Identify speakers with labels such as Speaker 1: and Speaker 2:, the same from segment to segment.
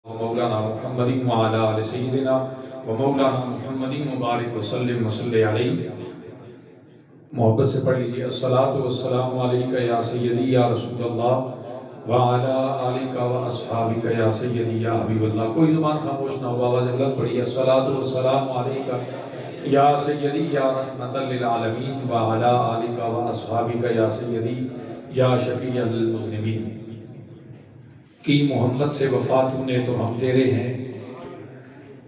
Speaker 1: مولانا محمد وعلى آل سیدنا و مولانا محمد مبارک وسلم وصلی علیہ. محبت سے پڑھ لیجیے الصلاۃ والسلام علیک یا سیدی یا رسول اللہ وعلی آلک و اصحابک یا سیدی یا حبیب اللہ. کوئی زبان خاموش نہ ہو، آواز بلند پڑھیے الصلاۃ والسلام علیک یا سیدی یا رحمت للعالمین وعلی آلک و اصحابک یا سیدی یا شفیع المذنبین. کی محمد سے وفا تو نے تو ہم تیرے ہیں،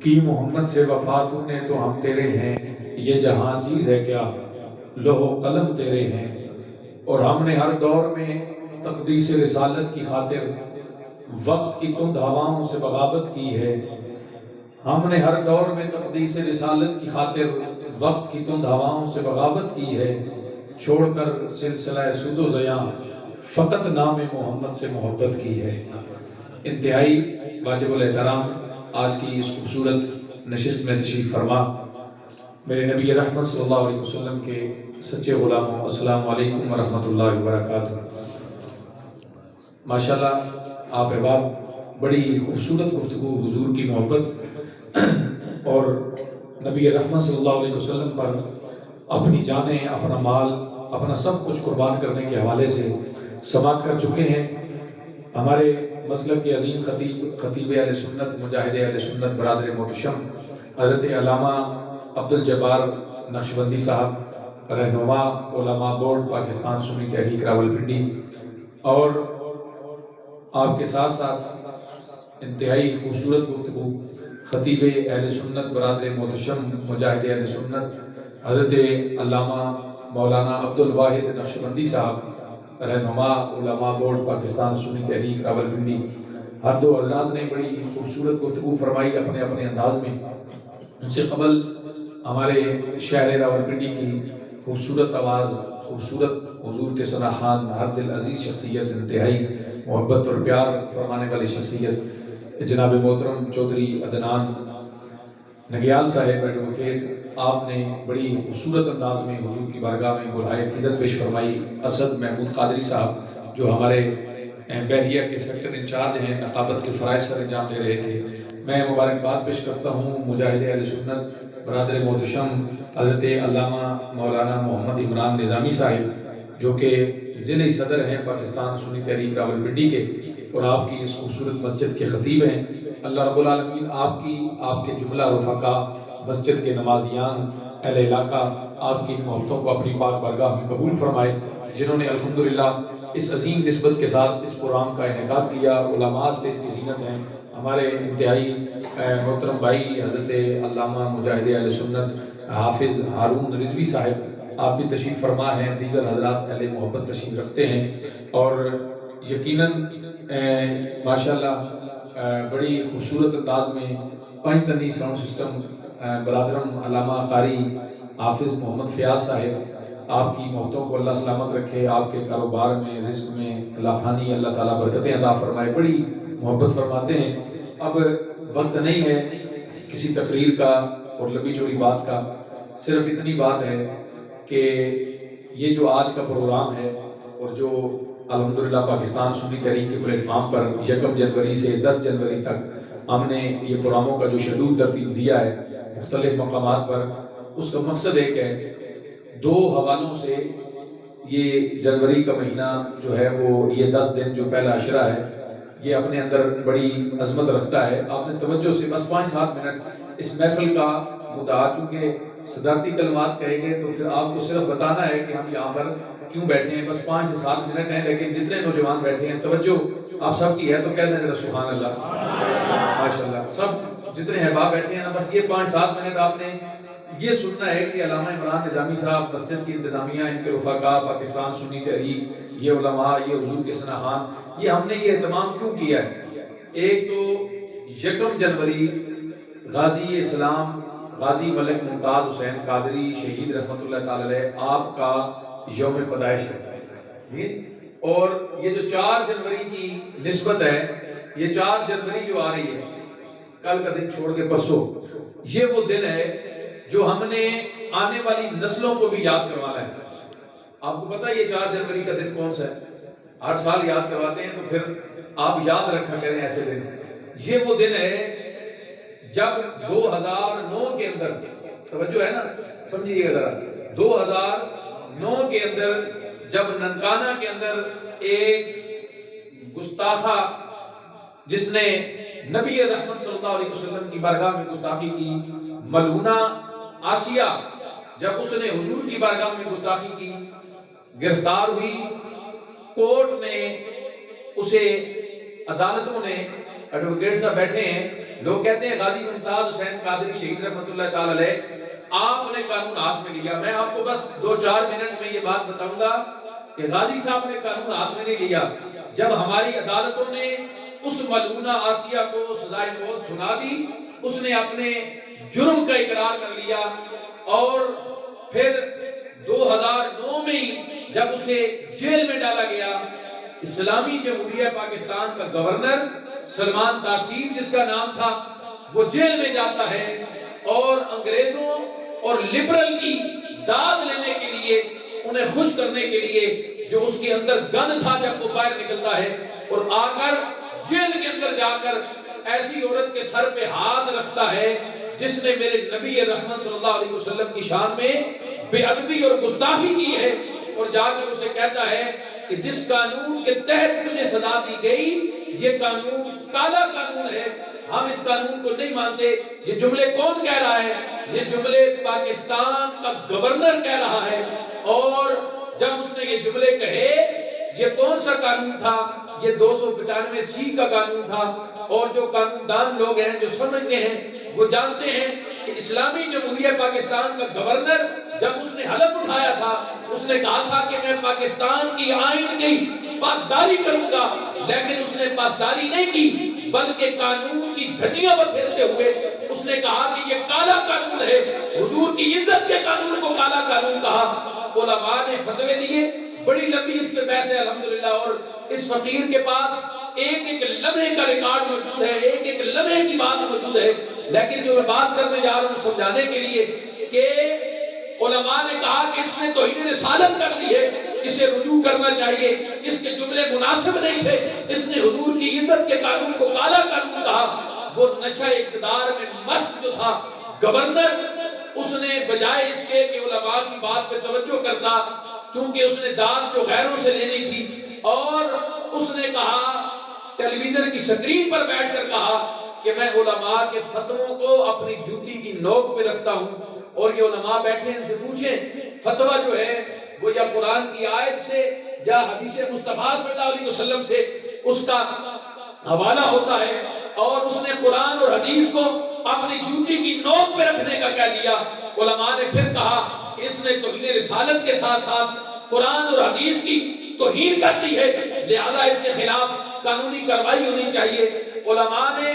Speaker 1: کی محمد سے وفا تو نے تو ہم تیرے ہیں. یہ جہاں چیز ہے کیا لوح و قلم تیرے ہیں. اور ہم نے ہر دور میں تقدیس رسالت کی خاطر وقت کی تند ہواؤں سے بغاوت کی ہے. ہم نے ہر دور میں تقدیس رسالت کی خاطر وقت کی تند ہواؤں سے بغاوت کی ہے. چھوڑ کر سلسلہ سود و زیاں فقط نام محمد سے محبت کی ہے. انتہائی واجب الاحترام آج کی اس خوبصورت نشست میں تشریف فرما میرے نبی رحمت صلی اللہ علیہ وسلم کے سچے غلاموں، السلام علیکم ورحمۃ اللہ وبرکاتہ. ماشاءاللہ آپ احباب بڑی خوبصورت گفتگو، حضور کی محبت اور نبی رحمت صلی اللہ علیہ وسلم پر اپنی جانیں، اپنا مال، اپنا سب کچھ قربان کرنے کے حوالے سے سماعت کر چکے ہیں. ہمارے مسلک کے عظیم خطیب اہل سنت، مجاہد اہل سنت، برادر محتشم حضرت علامہ عبدالجبار نقشبندی صاحب، رہنما علماء بورڈ پاکستان سنی تحریک راولپنڈی، اور آپ کے ساتھ ساتھ انتہائی خوبصورت گفتگو خطیب اہل سنت، برادر محتشم مجاہد اہل سنت حضرت علامہ مولانا عبدالواحد نقشبندی صاحب، رہنما علماء بورڈ پاکستان سنی تحریک راولپنڈی. ہر دو حضرات نے بڑی خوبصورت گفتگو فرمائی اپنے اپنے انداز میں. ان سے قبل ہمارے شہر راولپنڈی کی خوبصورت آواز، خوبصورت حضور کے ثنا خوان، ہر دل عزیز شخصیت، انتہائی محبت اور پیار فرمانے والی شخصیت جناب محترم چودھری عدنان نگیال صاحب ایڈوکیٹ، آپ نے بڑی خوبصورت انداز میں حضور کی بارگاہ میں گلہائے عقیدت پیش فرمائی. اسد محمود قادری صاحب جو ہمارے بحریہ کے سیکٹر انچارج ہیں، نقابت کے فرائض سر انجام دے رہے تھے. میں مبارکباد پیش کرتا ہوں مجاہد اہل سنت برادر محتشم حضرت علامہ مولانا محمد عمران نظامی صاحب جو کہ ضلعی صدر ہیں پاکستان سنی تحریک راولپنڈی کے، اور آپ کی اس خوبصورت مسجد کے خطیب ہیں. اللہ رب العالمین آپ کے جملہ رفقا، مسجد کے نمازیان، اہل علاقہ، آپ کی محبتوں کو اپنی پاک بارگاہ میں قبول فرمائے. جنہوں نے الحمدللہ اس عظیم نسبت کے ساتھ اس پروگرام کا انعقاد کیا. علماء اسٹیج کی زینت ہیں، ہمارے انتہائی محترم بھائی حضرت علامہ مجاہد اہل سنت حافظ ہارون رضوی صاحب، آپ بھی تشریف فرما ہیں. دیگر حضرات اہل محبت تشریف رکھتے ہیں، اور یقیناً ماشاءاللہ بڑی خوبصورت انداز میں پنج تنی ساؤنڈ سسٹم برادرم علامہ قاری حافظ محمد فیاض صاحب، آپ کی محبتوں کو اللہ سلامت رکھے، آپ کے کاروبار میں، رزق میں لافانی اللہ تعالیٰ برکتیں عطا فرمائے. بڑی محبت فرماتے ہیں. اب وقت نہیں ہے کسی تقریر کا اور لمبی چوڑی بات کا، صرف اتنی بات ہے کہ یہ جو آج کا پروگرام ہے اور جو الحمدللہ پاکستان سنی تحریک کے پلیٹ فارم پر 1 جنوری سے 10 جنوری تک ہم نے یہ پروگراموں کا جو شیڈول ترتیب دیا ہے مختلف مقامات پر، اس کا مقصد ایک ہے. 2 حوالوں سے یہ جنوری کا مہینہ جو ہے وہ یہ 10 دن جو پہلا عشرہ ہے یہ اپنے اندر بڑی عظمت رکھتا ہے. آپ نے توجہ سے بس 5-7 منٹ اس محفل کا مدعا، چونکہ صدارتی کلمات کہیں گے تو پھر آپ کو صرف بتانا ہے کہ ہم یہاں پر کیوں بیٹھے ہیں. بس 5 سے 7 منٹ ہیں، لیکن جتنے نوجوان بیٹھے ہیں توجہ آپ سب کی ہے تو کہہ دیں ذرا سبحان اللہ، ماشاءاللہ. سب جتنے احباب بیٹھے ہیں نا، بس یہ 5-7 منٹ آپ نے یہ سننا ہے کہ علامہ عمران نظامی صاحب، مسجد کی انتظامیہ، ان کے رفقا، پاکستان سنی تحریک، یہ علماء، یہ حضور کے ثنا خوان، یہ ہم نے یہ اہتمام کیوں کیا ہے. ایک تو 1 جنوری غازی اسلام غازی ملک ممتاز حسین قادری شہید رحمۃ اللہ تعالی علیہ آپ کا یوم پیدائش ہے. اور یہ جو 4 جنوری کی نسبت ہے، یہ 4 جنوری جو آ رہی ہے، کل کا دن چھوڑ کے پرسوں، یہ وہ دن ہے جو ہم نے آنے والی نسلوں کو بھی یاد کروانا ہے. آپ کو پتہ ہے یہ 4 جنوری کا دن کون سا ہے؟ ہر سال یاد کرواتے ہیں، تو پھر آپ یاد رکھا کریں ایسے دن. یہ وہ دن ہے جب 2009 کے اندر، توجہ ہے نا، سمجھیے گا ذرا، 2009 کے اندر جب ننکانہ کے اندر ایک گستاخہ جس نے نبی رحمت صلی اللہ علیہ وسلم کی بارگاہ میں گستاخی کی، ملعونہ آسیہ، جب اس نے حضور کی بارگاہ میں گستاخی کی، گرفتار ہوئی، کورٹ میں اسے عدالتوں نے، ایڈوکیٹ صاحب بیٹھے ہیں، لوگ کہتے ہیں غازی ممتاز حسین قادری شہید رحمۃ اللہ تعالی علیہ آپ نے قانون ہاتھ میں لیا۔ میں آپ کو بس 2-4 منٹ میں یہ بات بتاؤں گا کہ غازی صاحب نے قانون ہاتھ میں نہیں لیا۔ جب ہماری عدالتوں نے اس ملعونہ آسیہ کو سزائے موت سنا دی، اس نے اپنے جرم کا اقرار کر لیا، اور پھر 2009 میں جب اسے جیل میں ڈالا گیا، اسلامی جمہوریہ پاکستان کا گورنر سلمان تاثیر جس کا نام تھا، وہ جیل میں جاتا ہے، اور انگریزوں اور لبرل کی داد لینے کے لیے، انہیں خوش کرنے کے لیے، جو اس کے اندر گن تھا جب وہ باہر نکلتا ہے، اور آ کر جیل کے اندر جا کر ایسی عورت کے سر پہ ہاتھ رکھتا ہے جس نے میرے نبی رحمت صلی اللہ علیہ وسلم کی شان میں بے ادبی اور گستاخی کی ہے، اور جا کر اسے کہتا ہے کہ جس قانون کے تحت تجھے سزا دی گئی یہ قانون کالا قانون ہے، ہم اس قانون کو نہیں مانتے۔ یہ جملے کون کہہ رہا ہے؟ یہ جملے پاکستان کا گورنر کہہ رہا ہے۔ اور جب اس نے یہ جملے کہے، یہ کون سا قانون تھا؟ یہ 295C کا قانون تھا، اور جو قانون دان لوگ ہیں، جو سمجھتے ہیں، وہ جانتے ہیں کہ اسلامی جمہوریہ پاکستان کا گورنر جب اس نے حلف اٹھایا تھا، اس نے کہا تھا کہ میں پاکستان کی آئین کی پاسداری کروں گا، لیکن اس نے پاسداری نہیں کی، بلکہ قانون کی دھجیاں بکھیرتے ہوئے اس نے کہا کہ یہ کالا قانون ہے۔ حضور کی عزت کے قانون کو کالا قانون کہا۔ علماء نے فتوے دیے، بڑی لمبی اس پہ بحث ہے الحمدللہ، اور اس فقیر کے پاس ایک ایک لمحے کا ریکارڈ موجود ہے، ایک ایک لمحے کی بات موجود ہے، لیکن جو میں بات کرنے جا رہا ہوں سمجھانے کے لیے کہ علماء نے کہا کہ اس نے توہین رسالت کر لی ہے، اسے رجوع کرنا چاہیے، اس کے جملے مناسب نہیں تھے، اس نے حضور کی عزت کے قانون کو کالا قانون کہا۔ وہ نشہ اقتدار میں مست جو تھا گورنر، اس نے بجائے اس کے کہ علماء کی بات پہ توجہ کرتا، چونکہ اس نے داد جو غیروں سے لینی تھی، اور اس نے کہا، ٹیلی ویژن کی سکرین پر بیٹھ کر کہا کہ میں علماء کے فتووں کو اپنی جوتی کی نوک پہ رکھتا ہوں، اور یہ علماء بیٹھے ان سے پوچھیں فتوہ جو ہے وہ یا قرآن کی آیت سے یا حدیث مصطفیٰ صلی اللہ علیہ وسلم سے اس کا حوالہ ہوتا ہے، اور اس نے قرآن اور حدیث کو اپنی جوتی کی نوک پہ رکھنے کا کہہ دیا۔ علماء نے پھر کہا کہ اس نے توہین رسالت کے ساتھ ساتھ قرآن اور حدیث کی توہین کر دی ہے، لہذا اس کے خلاف قانونی کارروائی ہونی چاہیے۔ علماء نے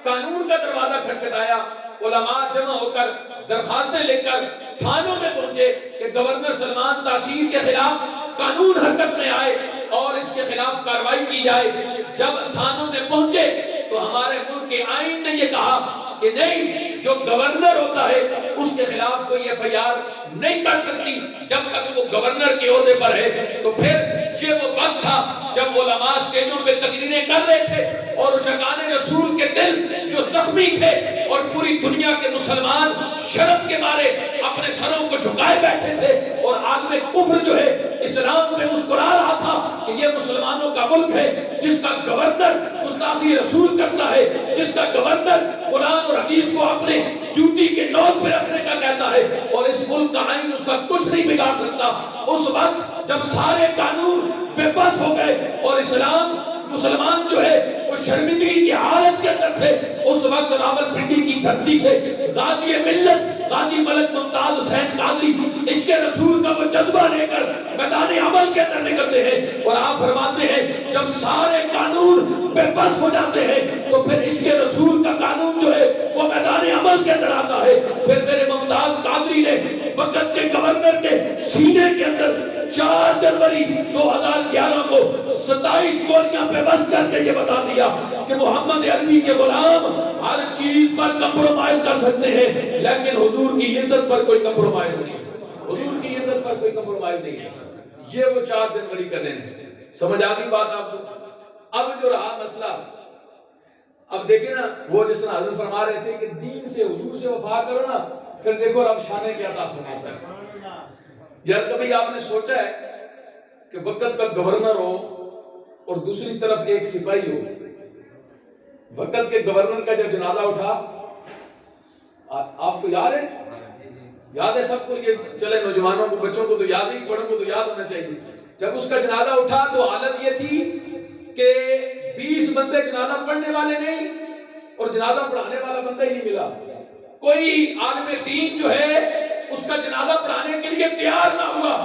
Speaker 1: قانون کا دروازہ کھٹکھٹایا، علماء جمع ہو کر درخواستیں لے کر تھانوں میں پہنچے کہ گورنر سلمان تاثیر کے خلاف قانون حرکت میں آئے اور اس کے خلاف کارروائی کی جائے۔ جب تھانوں میں پہنچے تو ہمارے ملک کے آئین نے یہ کہا کہ نہیں، جو گورنر ہوتا ہے اس کے خلاف کوئی FIR نہیں کر سکتی جب تک وہ گورنر کے عہدے پر ہے۔ تو پھر یہ وہ وقت تھا جب علماء اسٹیجوں پہ تقریریں کر رہے تھے، اور عاشقان رسول کے دل جو زخمی تھے، اور پوری دنیا کے مسلمان شرم کے مارے اپنے سروں کو جھکائے بیٹھے تھے، اور عالم کفر جو ہے اسلام پہ مسکرا رہا تھا کہ یہ مسلمانوں کا ملک ہے جس کا گورنر گستاخی رسول کرتا ہے، جس کا گورنر قرآن اور حدیث کو اپنے جوتی کے نوک پہ رکھنے کا کہتا ہے، اور اس ملک کا آئین اس کا کچھ نہیں بگاڑ سکتا۔ اس وقت جب سارے قانون بے بس ہو گئے اور اسلام مسلمان جو ہے وہ شرمندگی کی حالت کے اندر تھے، اس وقت راولپنڈی کی دھرتی سے غازی ملت غازی ملک ممتاز حسین قادری عشق رسول کا وہ جذبہ لے کر میدان عمل کے اندر نکلتے ہیں، اور آپ فرماتے ہیں جب سارے قانون بے بس ہو جاتے ہیں تو پھر عشق رسول کا قانون جو ہے وہ میدان عمل کے اندر آتا ہے۔ پھر میرے ممتاز قادری نے وقت کے گورنر کے سینے کے اندر 4 جنوری 2011 کو 27 گولیاں پہ بست کر کے یہ بتا دیا کہ محمد عربی کے غلام ہر چیز پر کمپرومائز کر سکتے ہیں، لیکن حضور کی عزت پر کوئی کمپرومائز نہیں ہے، حضور کی عزت پر کوئی کمپرومائز نہیں ہے۔ یہ وہ 4 جنوری کا دن ہے۔ سمجھ آ گئی بات آپ کو؟ اب جو رہا مسئلہ، اب دیکھیں نا وہ جس طرح حضرت فرما رہے تھے کہ دین سے حضور سے وفا کرو نا پھر دیکھو رب شان کیا عطا فرماتا ہے۔ یار کبھی آپ نے سوچا ہے کہ وقت کا گورنر ہو اور دوسری طرف ایک سپاہی ہو، وقت کے گورنر کا جب جنازہ اٹھا، آپ کو یاد ہے؟ یاد ہے سب کو؟ یہ چلے نوجوانوں کو، بچوں کو تو یاد نہیں، بڑوں کو تو یاد ہونا چاہیے۔ جب اس کا جنازہ اٹھا تو حالت یہ تھی کہ 20 بندے جنازہ پڑھنے والے نہیں اور جنازہ پڑھانے والا بندہ ہی نہیں ملا۔ کوئی عالم دین جو ہے اس کا جنازہ پڑھانے کے لیے تیار نہ ہوا۔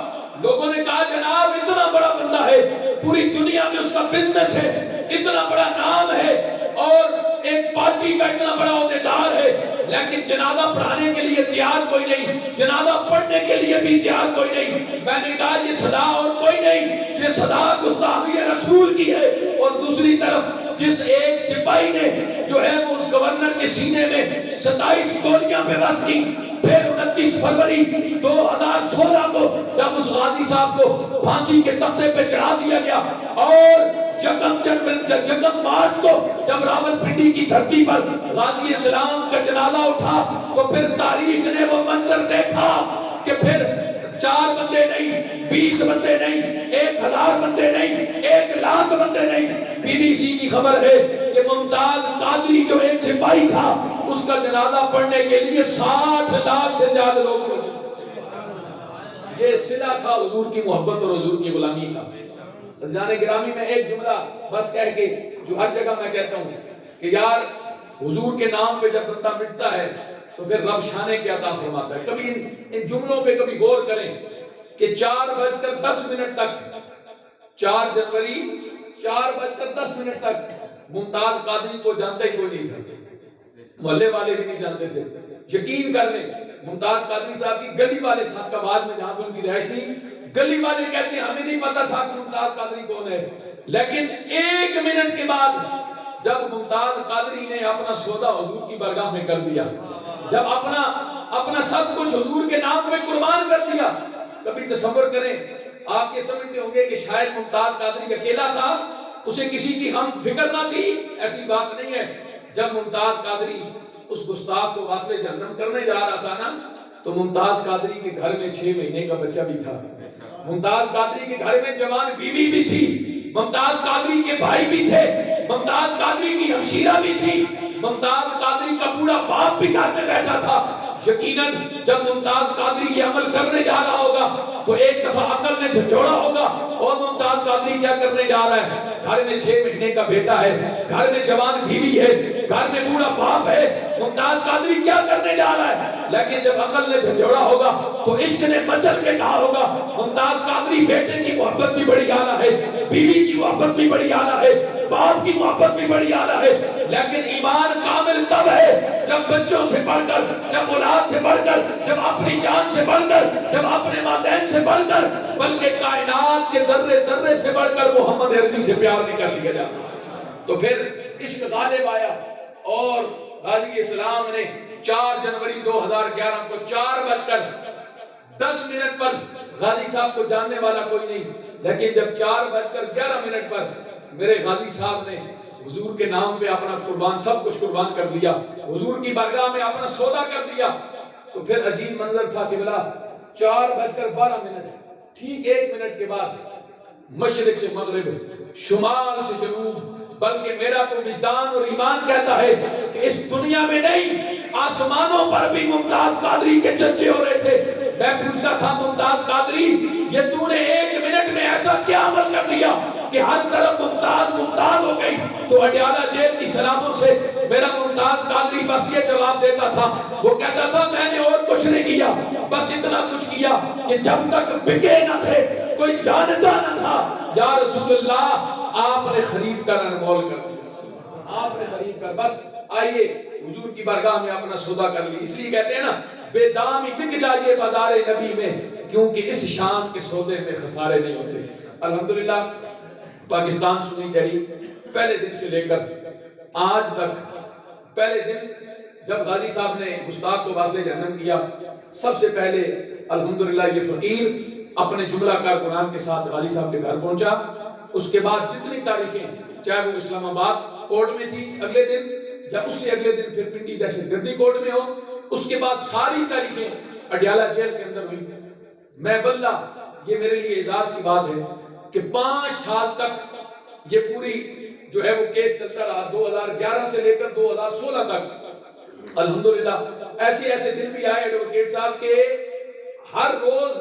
Speaker 1: لوگوں نے کہا جناب اتنا بڑا بندہ ہے، پوری دنیا میں اس کا بزنس ہے، اتنا بڑا نام ہے اور ایک پارٹی کا اتنا بڑا عہدیدار ہے، لیکن جنازہ پڑھانے کے لیے تیار کوئی نہیں، جنازہ پڑھنے کے لیے بھی تیار کوئی نہیں۔ میں نے کہا یہ صدا اور کوئی نہیں، یہ صدا گستاخی رسول کی ہے۔ اور دوسری طرف جس ایک سپاہی نے جو ہے وہ اس گورنر کے سینے میں 27 گولیاں پہ بس کی، پھر 29 فروری 2016 کو جب اس غازی صاحب کو پھانسی کے تختے پہ چڑھا دیا گیا اور یکم مارچ کو جب راول پنڈی کی دھرتی پر غازی اسلام کا جنازہ اٹھا تو پھر تاریخ نے وہ منظر دیکھا کہ پھر 4 بندے نہیں، 20 بندے نہیں، 1000 بندے نہیں، 1,00,000 بندے نہیں۔ بی بی سی کی خبر ہے کہ ممتاز قادری جو ایک سپاہی تھا اس کا جنازہ پڑھنے کے لیے 60 لاکھ سے زیادہ لوگ ہوئے۔ یہ صلہ تھا حضور کی محبت اور حضور کی غلامی کا۔ عزیزان گرامی میں ایک جملہ بس کہہ کے جو ہر جگہ میں کہتا ہوں کہ یار حضور کے نام پہ جب بندہ مٹتا ہے تو پھر رب شانے کی عطا فرماتا ہے۔ کبھی ان جملوں پہ کبھی غور کریں کہ 4:10 تک 4 جنوری 4:10 تک ممتاز قادری کو جانتا ہی کوئی نہیں تھا، محلے والے بھی نہیں جانتے تھے۔ یقین کر لیں ممتاز قادری صاحب کی گلی والے صاحب کا بعد میں جہاں پہ ان کی رہائش نہیں، گلی والے کہتے ہیں ہمیں نہیں پتا تھا کہ ممتاز قادری کون ہے، لیکن 1 منٹ کے بعد جب ممتاز قادری نے اپنا سودا حضور کی بارگاہ میں کر دیا، جب اپنا سب کچھ حضور کے نام پہ قربان کر دیا، کبھی تصور کریں آپ یہ سمجھتے ہوں گے کہ شاید ممتاز قادری اکیلا تھا، اسے کسی کی غم فکر نہ تھی، ایسی بات نہیں ہے۔ جب ممتاز قادری اس گستاخ کو واسطے جہنم کرنے جا رہا تھا نا تو ممتاز قادری کے گھر میں 6 مہینے کا بچہ بھی تھا، ممتاز قادری کے گھر میں جوان بیوی بھی تھی، ممتاز قادری کے بھائی بھی تھے، ممتاز قادری کی ہمشیرہ بھی تھی، ممتاز قادری کا بوڑھا باپ بھی گھر میں بیٹھا تھا۔ یقیناً جب ممتاز قادری یہ عمل کرنے جا رہا ہوگا تو ایک دفعہ عقل نے جھنجھوڑا ہوگا اور ممتاز قادری کیا کرنے جا رہا ہے؟ گھر میں 6 مہینے کا بیٹا ہے، گھر میں جوان بیوی ہے، گھر میں بوڑھا باپ ہے، ممتاز قادری کیا کرنے جا رہا ہے؟ لیکن جب عقل نے جھنجھوڑا ہوگا تو عشق نے مچل کے کہا ہوگا ممتاز قادری بیٹے کی محبت بھی بڑی اعلیٰ ہے، بیوی کی محبت بھی بڑی اعلیٰ ہے، باپ کی محبت بھی بڑی اعلیٰ ہے، لیکن ایمان کامل تب ہے جب بچوں سے بڑھ کر، جب اولاد سے بڑھ کر، جب اپنی جان سے بڑھ کر، جب اپنے والدین سے بڑھ کر، بلکہ کائنات کے ذرے ذرے سے بڑھ کر محمد عربی سے پیار نہیں کر لیا جاتا۔ تو پھر عشق غالب آیا اور غازی اسلام نے 4 جنوری 2011 کو 4:10 پر غازی صاحب کو جاننے والا کوئی نہیں، لیکن جب 4:11 پر میرے غازی صاحب نے حضور کے نام پہ اپنا قربان سب کچھ قربان کر دیا، حضور کی بارگاہ میں اپنا سودا کر دیا، تو پھر عجیب منظر تھا کہ بلا 4:12 ٹھیک 1 منٹ کے بعد مشرق سے مغرب، شمال سے جنوب، بلکہ میرا تو وجدان اور ایمان کہتا ہے کہ اس دنیا میں نہیں آسمانوں پر بھی ممتاز قادری کے چرچے ہو رہے تھے۔ میں پوچھتا تھا ممتاز قادری یہ تو نے 1 منٹ میں ایسا کیا عمل کر دیا کہ ہر طرف ممتاز ممتاز ہو گئی؟ تو اڈیالہ جیل کی سلاموں سے میرا ممتاز قادری بس یہ جواب دیتا تھا، وہ کہتا تھا میں نے اور کچھ نہیں کیا، بس اتنا کچھ کیا کہ جب تک بکے نہ تھے کوئی جانتا نہ تھا یا رسول اللہ آپ نے خرید کر انمول کر دیا، آپ نے خرید کر بس آئیے حضور کی بارگاہ میں اپنا سودا کر لی۔ اس لیے کہتے ہیں نا بے دامی بک جائیے بازار نبی میں، کیونکہ اس شان کے سودے میں خسارے نہیں ہوتے۔ الحمدللہ پاکستان سنی تحریک پہلے دن سے لے کر آج تک، پہلے دن جب غازی صاحب نے گستاخ کو واصل جہنم کیا، سب سے پہلے الحمدللہ یہ فقیر اپنے جملہ کار قرآن کے ساتھ غازی صاحب کے گھر پہنچا۔ اس کے بعد جتنی تاریخیں چاہے وہ اسلام آباد کوٹ میں تھی اگلے دن یا اس سے اگلے دن پھر پنڈی دہشت گردی کوٹ میں ہو، اس کے بعد ساری تاریخیں اڈیالہ جیل کے اندر ہوئی۔ میں واللہ یہ میرے لیے اعزاز کی بات ہے کہ 5 سال تک یہ پوری جو ہے وہ کیس چلتا رہا، 2011 سے لے کر 2016 تک۔ الحمدللہ ایسے ایسے دن بھی آئے ایڈوکیٹ صاحب کے ہر روز،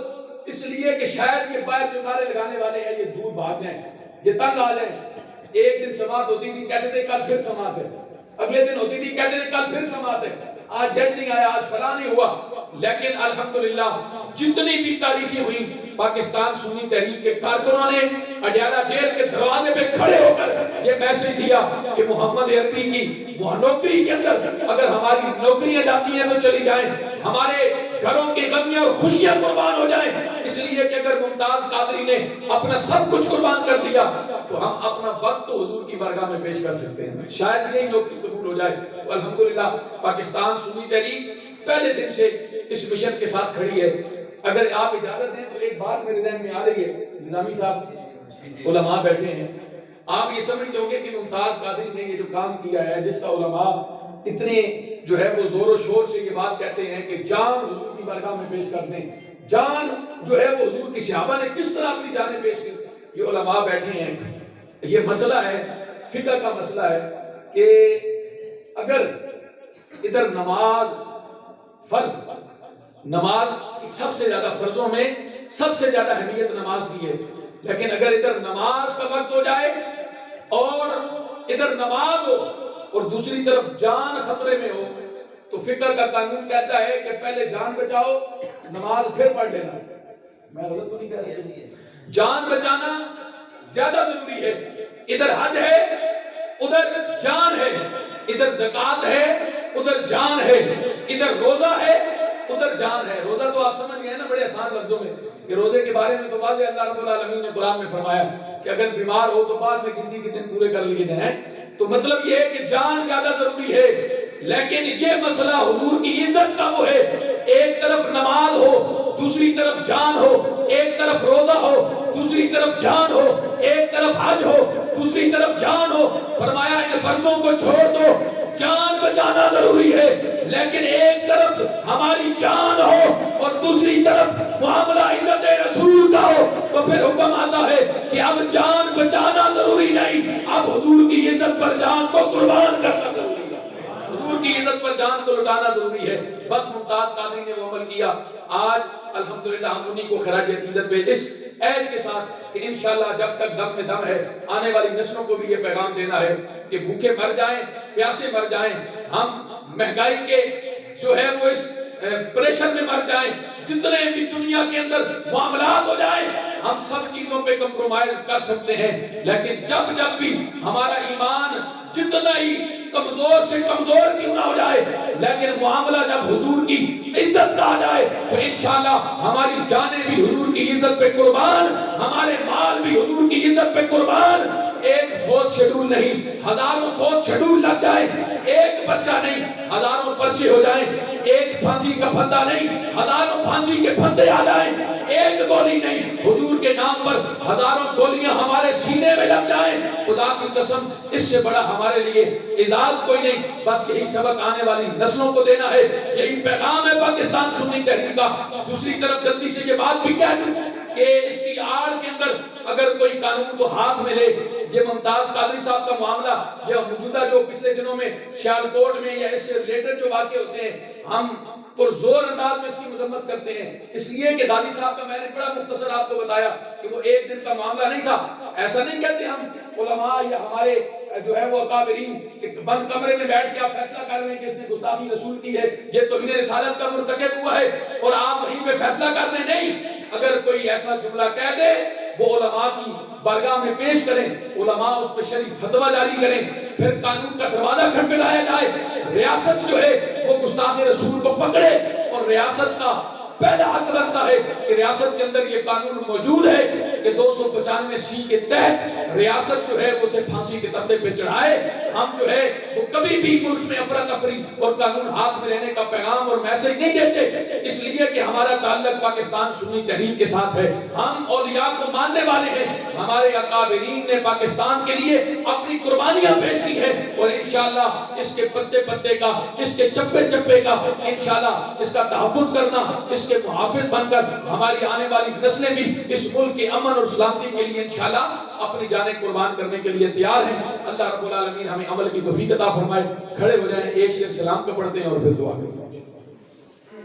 Speaker 1: اس لیے کہ شاید یہ باہر جو نعرے لگانے والے ہیں یہ دور بھاگ جائیں، یہ تنگ آ جائیں۔ ایک دن سماعت ہوتی تھی، کہتے تھے کل پھر سماعت ہے، اگلے دن ہوتی تھی، کہتے تھے کل پھر سماعت ہے، آج جج نہیں آیا، آج فلاں نہیں ہوا۔ لیکن الحمدللہ جتنی بھی تاریخیں ہوئی، پاکستان سنی تحریک کے کارکنوں نے اڈیالہ جیل کے دروازے پہ کھڑے ہو کر یہ میسج دیا کہ محمد عربی کی نوکری کے اندر اگر ہماری نوکریاں جاتی ہیں تو چلی جائیں، ہمارے گھروں کی غمیاں اور خوشیاں قربان ہو جائیں، اس لیے کہ اگر ممتاز قادری نے اپنا سب کچھ قربان کر دیا تو ہم اپنا وقت تو حضور کی بارگاہ میں پیش کر سکتے ہیں، شاید یہی نوکری قبول ہو جائے۔ تو الحمدللہ پاکستان سنی تحریک پہلے دن سے اس مشن کے ساتھ کھڑی ہے۔ اگر آپ اجازت دیں تو ایک بات میرے ذہن میں آ رہی ہے، نظامی صاحب علماء بیٹھے ہیں، آپ یہ سمجھتے ہوں گے کہ ممتاز قادری نے یہ جو کام کیا ہے، جس کا علماء اتنے جو ہے وہ زور و شور سے یہ بات کہتے ہیں کہ جان حضور کی بارگاہ میں پیش کر دیں، جان جو ہے وہ حضور کی صحابہ نے کس طرح اپنی جانیں پیش کی، یہ علماء بیٹھے ہیں۔ یہ مسئلہ ہے، فقہ کا مسئلہ ہے کہ اگر ادھر نماز فرض، نماز سب سے زیادہ فرضوں میں سب سے زیادہ اہمیت نماز کی ہے، لیکن اگر ادھر نماز کا وقت ہو جائے اور ادھر نماز ہو اور دوسری طرف جان خطرے میں ہو تو فقہ کا قانون کہتا ہے کہ پہلے جان بچاؤ، نماز پھر پڑھ لینا۔ میں غلط تو نہیں کہہ رہا؟ جان بچانا زیادہ ضروری ہے۔ ادھر حج ہے، ادھر جان ہے، ادھر زکوٰۃ ہے، ادھر جان ہے، ادھر روزہ ہے، ادھر جان ہے۔ روزہ تو آپ سمجھ گئے نا بڑے آسان لفظوں میں کہ روزے کے بارے میں تو واضح اللہ رب العالمین نے قرآن میں فرمایا کہ اگر بیمار ہو تو بعد میں گنتی کے دن پورے کر لیے جائیں۔ تو مطلب یہ ہے کہ جان زیادہ ضروری ہے، لیکن یہ مسئلہ حضور کی عزت کا وہ ہے، ایک طرف نماز ہو دوسری طرف جان ہو، ایک طرف روزہ ہو دوسری طرف جان ہو، ایک طرف حج ہو دوسری طرف جان ہو۔ فرمایا ان فرضوں کو چھوڑ دو، جان بچانا ضروری ہے، لیکن ایک طرف ہماری جان ہو اور دوسری طرف معاملہ عزت رسول کا ہو تو پھر حکم آتا ہے کہ اب جان بچانا ضروری نہیں، اب حضور کی عزت پر جان کو قربان کرنا ضروری ہے، حضور کی عزت پر جان کو لٹانا ضروری ہے۔ بس ممتاز قادری نے وہ عمل کیا۔ آج الحمدللہ ہم انہی کو خراج عقیدت پہ اس عہد کے ساتھ کہ انشاءاللہ جب تک دم میں دم ہے آنے والی نسلوں کو بھی یہ پیغام دینا ہے کہ بھوکے مر جائیں، پیاسے مر جائیں، ہم مہنگائی کے جو ہے وہ اس پریشر میں مر جائیں، جتنے بھی دنیا کے اندر معاملات ہو جائیں، ہم سب چیزوں پہ کمپرومائز کر سکتے ہیں، لیکن جب بھی ہمارا ایمان جتنا ہی کمزور سے کمزور کیوں نہ ہو جائے، لیکن معاملہ جب حضور کی عزت کا آ جائے تو انشاءاللہ ہماری جانیں بھی حضور کی عزت پہ قربان، ہمارے مال بھی حضور کی عزت پہ قربان۔ ایک فوج شیڈول نہیں، ہزاروں فوج شیڈول لگ جائے، ایک پرچہ نہیں ہزاروں پرچے ہو جائیں، ایک پھانسی کا پھندا نہیں ہزاروں پھانسی کے پھندے آ جائیں، ایک گولی نہیں حضور کے نام پر ہزاروں گولیاں ہمارے سینے میں لگ جائیں، خدا کی قسم اس سے بڑا ہمارے لیے اعزاز کوئی نہیں۔ بس یہی سبق آنے والی نسلوں کو دینا ہے، یہی پیغام ہے پاکستان سنی تحریک کا۔ دوسری طرف جلدی سے یہ بات بھی کہہ دوں کہ اس کی آڑ کے اندر اگر کوئی قانون کو ہاتھ میں لے، یہ ممتاز قادری صاحب کا معاملہ، یہ موجودہ جو پچھلے دنوں میں سیالکوٹ میں یا اس سے ریلیٹڈ جو واقع ہوتے ہیں، ہم پرزور انداز میں اس کی مذمت کرتے ہیں، اس لیے کہ دادی صاحب کا میں نے بڑا مختصر آپ کو بتایا کہ وہ ایک دن کا معاملہ نہیں تھا۔ ایسا نہیں کہتے ہم علماء یا ہمارے جو ہے وہ اکابرین کہ بند کمرے میں بیٹھ کے آپ فیصلہ کر رہے ہیں کہ اس نے گستاخی رسول کی ہے، یہ توہین رسالت کا مرتکب ہوا ہے اور آپ وہیں پہ فیصلہ کر دیں، نہیں۔ اگر کوئی ایسا جملہ کہہ دے وہ علماء کی بارگاہ میں پیش کریں، علماء اس پہ شریف فتویٰ جاری کریں، پھر قانون کا دروازہ کھٹکھٹایا جائے، ریاست جو ہے وہ گستاخ رسول کو پکڑے اور ریاست کا پہلا حق بنتا ہے کہ ریاست کے اندر یہ قانون موجود ہے کہ 295 کے تحت ریاست جو ہے اسے پھانسی کے تختے پہ چڑھائے. ہم جو ہے وہ کبھی بھی ملک میں افراتفری اور قانون ہاتھ میں رہنے کا پیغام اور میسج نہیں دیتے، اس لیے کہ ہمارا تعلق پاکستان سنی تحریک کے ساتھ ہے. ہم اولیاء کو ماننے والے ہیں. ہمارے اکابرین نے پاکستان کے لیے اپنی قربانیاں پیش کی ہیں اور انشاءاللہ اس کے پتے پتے کا، اس کے چپے چپے کا انشاءاللہ اس کا تحفظ کرنا، اس کے محافظ بن کر ہماری آنے والی نسلیں بھی اس ملک کے امن اور سلامتی کے لیے انشاءاللہ اپنی جانیں قربان کرنے کے لیے تیار ہیں. اللہ رب العالمین ہمیں عمل کی توفیق عطا فرمائے. کھڑے ہو جائیں، ایک شعر سلام کا پڑھتے ہیں اور پھر دعا کرتے ہیں.